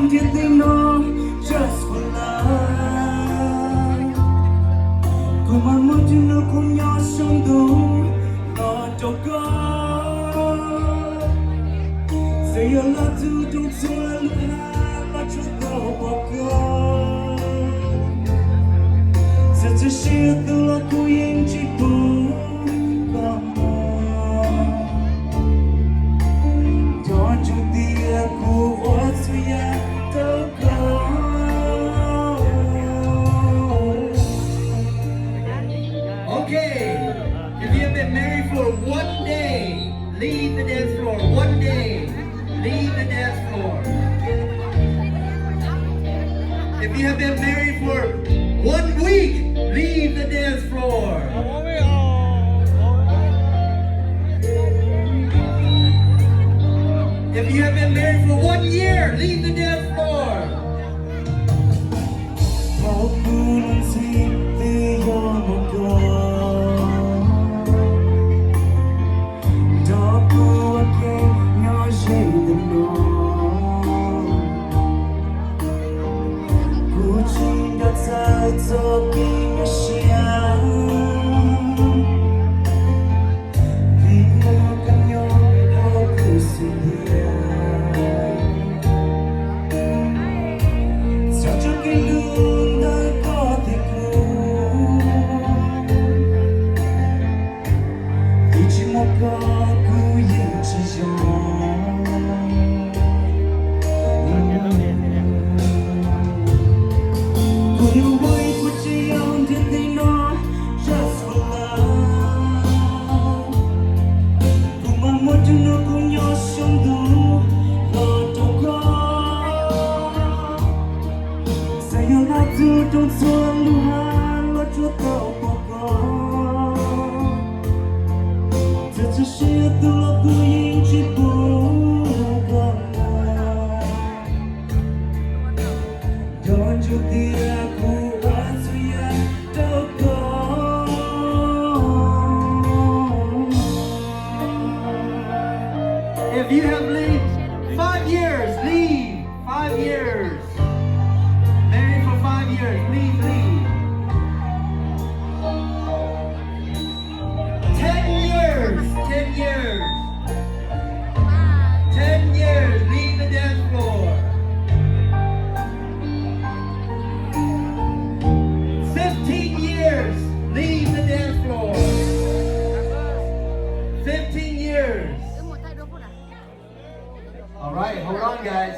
young did they know just for love. Come on, want to know con nhỏ sống đủ lo cho con. Say your love to don't so lu ha lo cho con. Such a shit to lo cu yên chỉ bu con. Don't you dear cu what's we are to go. Okay, if you have been married for one day, leave the dance floor. One day, leave the dance floor. If you have been married for 1 week, leave the dance floor. If you have been married for 1 year, leave the dance floor. Bao buồn gì từ gió một con. Đó bùa kê nhỏ dây tình nó. Cú chinh đã ra cho kinh nhỏ xiang. Vì ngô căn nhỏ đó cứ xin hiền. Sao cho cái đường đã có thể cứu. Vì chỉ một có cứ yên chỉ gió. Cùng vui của chị ông did they know just for love. Cùng mong muốn chúng nó cùng nhau sống đủ lo cho con. Say your love to don't so lu ha lo cho con. Such a shit to lo cu yên chỉ bu con. Don't you dear cu what's we are to go. If you have lived 5 years, leave. 5 years. Married for 5 years, leave. 10 years. 10 years. 10 years, leave the dance floor. 15 years, leave the dance floor. 15 years. All right, hold on, guys.